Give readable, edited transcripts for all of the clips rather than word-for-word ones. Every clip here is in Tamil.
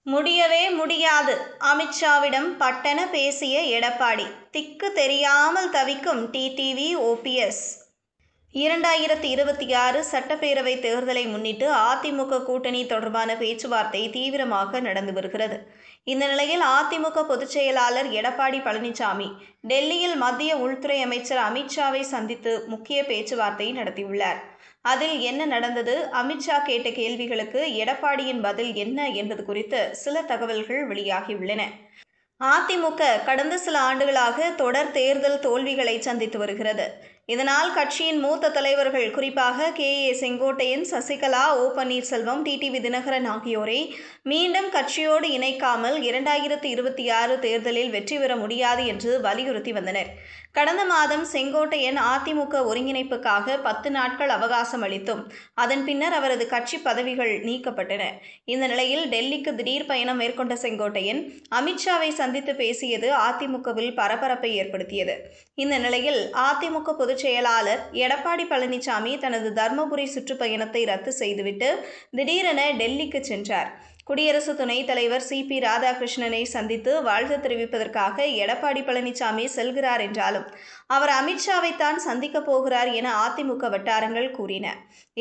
முடியவே முடியாது. அமித்ஷாவிடம் பட்டென பேசிய எடப்பாடி. திக்கு தெரியாமல் தவிக்கும் டிடிவி, ஓபிஎஸ். 2026 சட்டப்பேரவை தேர்தலை முன்னிட்டு அதிமுக கூட்டணி தொடர்பான பேச்சுவார்த்தை தீவிரமாக நடந்து வருகிறது. இந்த நிலையில் அதிமுக பொதுச் செயலாளர் எடப்பாடி பழனிசாமி டெல்லியில் மத்திய உள்துறை அமைச்சர் அமித்ஷாவை சந்தித்து முக்கிய பேச்சுவார்த்தை நடத்தியுள்ளார். அதில் என்ன நடந்தது, அமித்ஷா கேட்ட கேள்விகளுக்கு எடப்பாடியின் பதில் என்ன என்பது குறித்து சில தகவல்கள் வெளியாகியுள்ளன. அதிமுக கடந்த சில ஆண்டுகளாக தொடர் தேர்தல் தோல்விகளை சந்தித்து வருகிறது. இதனால் கட்சியின் மூத்த தலைவர்கள், குறிப்பாக கே.ஏ. செங்கோட்டையன், சசிகலா, ஓ. பன்னீர்செல்வம், டிடிவி தினகரன் ஆகியோரை மீண்டும் கட்சியோடு இணைக்காமல் 2026 தேர்தலில் வெற்றி பெற முடியாது என்று வலியுறுத்தி வந்தனர். கடந்த மாதம் செங்கோட்டையன் அதிமுக ஒருங்கிணைப்புக்காக 10 நாட்கள் அவகாசம் அளித்தும் அதன் பின்னர் அவரது கட்சி பதவிகள் நீக்கப்பட்டன. இந்த நிலையில் டெல்லிக்கு திடீர் பயணம் மேற்கொண்ட செங்கோட்டையன் அமித்ஷாவை சந்தித்து பேசியது அதிமுகவில் பரபரப்பை ஏற்படுத்தியது. இந்த நிலையில் அதிமுக பொதுச் செயலாளர் எடப்பாடி பழனிசாமி தனது தர்மபுரி சுற்றுப்பயணத்தை ரத்து செய்துவிட்டு திடீரென டெல்லிக்கு சென்றார். குடியரசு துணைத் தலைவர் சி.பி. ராதாகிருஷ்ணனை சந்தித்து வாழ்த்து தெரிவிப்பதற்காக எடப்பாடி பழனிசாமி செல்கிறார் என்றாலும் அவர் அமித்ஷாவைத்தான் சந்திக்கப் போகிறார் என அதிமுக வட்டாரங்கள் கூறின.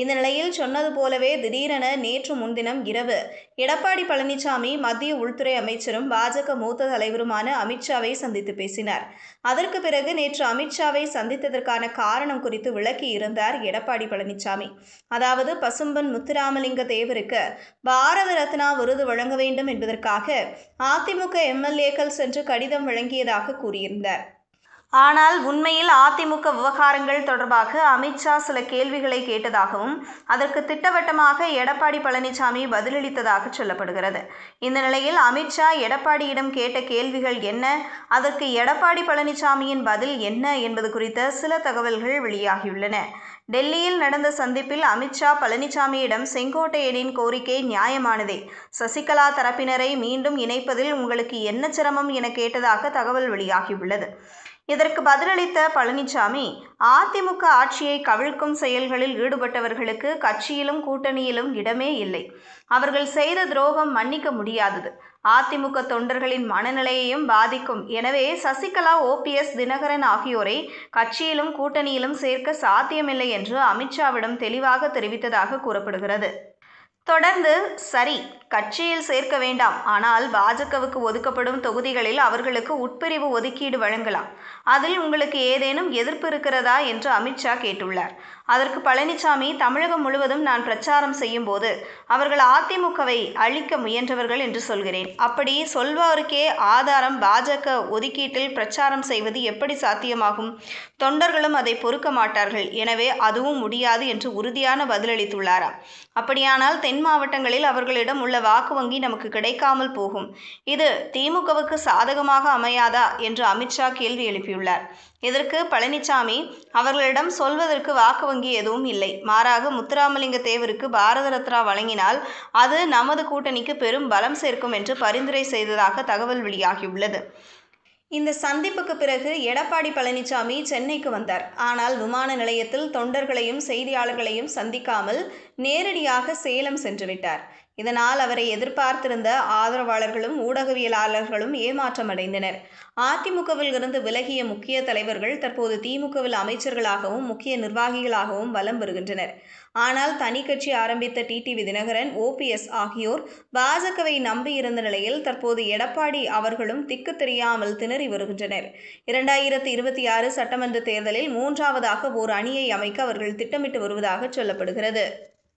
இந்த நிலையில் சொன்னது போலவே திடீரென நேற்று முன்தினம் இரவு எடப்பாடி பழனிசாமி மத்திய உள்துறை அமைச்சரும் பாஜக மூத்த தலைவருமான அமித்ஷாவை சந்தித்து பேசினார். அதற்கு பிறகு நேற்று அமித்ஷாவை சந்தித்ததற்கான காரணம் குறித்து விளக்கி இருந்தார் எடப்பாடி பழனிசாமி. அதாவது, பசும்பொன் முத்துராமலிங்க தேவருக்கு பாரத ரத்னா விருது வழங்க வேண்டும் என்பதற்காக அதிமுக எம்.எல்.ஏக்கள் சென்று கடிதம் வழங்கியதாக கூறியிருந்தார். ஆனால் உண்மையில் அதிமுக விவகாரங்கள் தொடர்பாக அமித்ஷா சில கேள்விகளை கேட்டதாகவும் அதற்கு திட்டவட்டமாக எடப்பாடி பழனிசாமி பதிலளித்ததாக சொல்லப்படுகிறது. இந்த நிலையில் அமித்ஷா எடப்பாடியிடம் கேட்ட கேள்விகள் என்ன, அதற்கு எடப்பாடி பழனிசாமியின் பதில் என்ன என்பது குறித்த சில தகவல்கள் வெளியாகியுள்ளன. டெல்லியில் நடந்த சந்திப்பில் அமித்ஷா பழனிசாமியிடம் செங்கோட்டையனின் கோரிக்கை நியாயமானதே, சசிகலா தரப்பினரை மீண்டும் இணைப்பதில் உங்களுக்கு என்ன சிரமம் என கேட்டதாக தகவல் வெளியாகியுள்ளது. இதற்கு பதிலளித்த பழனிசாமி, அதிமுக ஆட்சியை கவிழ்க்கும் செயல்களில் ஈடுபட்டவர்களுக்கு கட்சியிலும் கூட்டணியிலும் இடமே இல்லை. அவர்கள் செய்த துரோகம் மன்னிக்க முடியாதது. அதிமுக தொண்டர்களின் மனநிலையையும் பாதிக்கும். எனவே சசிகலா, ஓபிஎஸ், தினகரன் ஆகியோரை கட்சியிலும் கூட்டணியிலும் சேர்க்க சாத்தியமில்லை என்று அமித்ஷாவிடம் தெளிவாக தெரிவித்ததாக கூறப்படுகிறது. தொடர்ந்து, சரி, கட்சியில் சேர்க்க வேண்டாம், ஆனால் பாஜகவுக்கு ஒதுக்கப்படும் தொகுதிகளில் அவர்களுக்கு உட்பிரிவு ஒதுக்கீடு வழங்கலாம். அதில் உங்களுக்கு ஏதேனும் எதிர்ப்பு இருக்கிறதா என்று அமித்ஷா கேட்டுள்ளார். அதற்கு பழனிசாமி, தமிழகம் முழுவதும் நான் பிரச்சாரம் செய்யும் போது அவர்கள் அதிமுகவை அழிக்க முயன்றவர்கள் என்று சொல்கிறேன். அப்படி சொல்வாருக்கே ஆதாரம் பாஜக ஒதுக்கீட்டில் பிரச்சாரம் செய்வது எப்படி சாத்தியமாகும்? தொண்டர்களும் அதை பொறுக்க மாட்டார்கள். எனவே அதுவும் முடியாது என்று உறுதியான பதிலளித்துள்ளாராம். அப்படியானால் தென் மாவட்டங்களில் அவர்களிடம் உள்ள வாக்கு வங்கி நமக்கு கிடைக்காமல் போகும். இது திமுகவுக்கு சாதகமாக அமையாதா என்று அமித்ஷா கேள்வி எழுப்பியுள்ளார். இதற்கு பழனிசாமி, அவர்களிடம் சொல்வதற்கு வாக்கு வங்கி எதுவும் இல்லை. மாறாக முத்துராமலிங்க தேவருக்கு பாரத ரத்னா வழங்கினால் அது நமது கூட்டணிக்கு பெரும் பலம் சேர்க்கும் என்று பரிந்துரை செய்ததாக தகவல் வெளியாகியுள்ளது. இந்த சந்திப்புக்கு பிறகு எடப்பாடி பழனிசாமி சென்னைக்கு வந்தார். ஆனால் விமான நிலையத்தில் தொண்டர்களையும் செய்தியாளர்களையும் சந்திக்காமல் நேரடியாக சேலம் சென்றுவிட்டார். இதனால் அவரை எதிர்பார்த்திருந்த ஆதரவாளர்களும் ஊடகவியலாளர்களும் ஏமாற்றமடைந்தனர். அதிமுகவில் இருந்து விலகிய முக்கிய தலைவர்கள் தற்போது திமுகவில் அமைச்சர்களாகவும் முக்கிய நிர்வாகிகளாகவும் வலம் வருகின்றனர். ஆனால் தனி கட்சி ஆரம்பித்த டிடிவி தினகரன், ஓபிஎஸ் ஆகியோர் பாஜகவை நம்பியிருந்த நிலையில் தற்போது எடப்பாடி அவர்களும் திக்கு தெரியாமல் திணறி வருகின்றனர். 2026 சட்டமன்ற தேர்தலில் 3ஆவதாக ஓர் அணியை அமைக்க அவர்கள் திட்டமிட்டு வருவதாக சொல்லப்படுகிறது.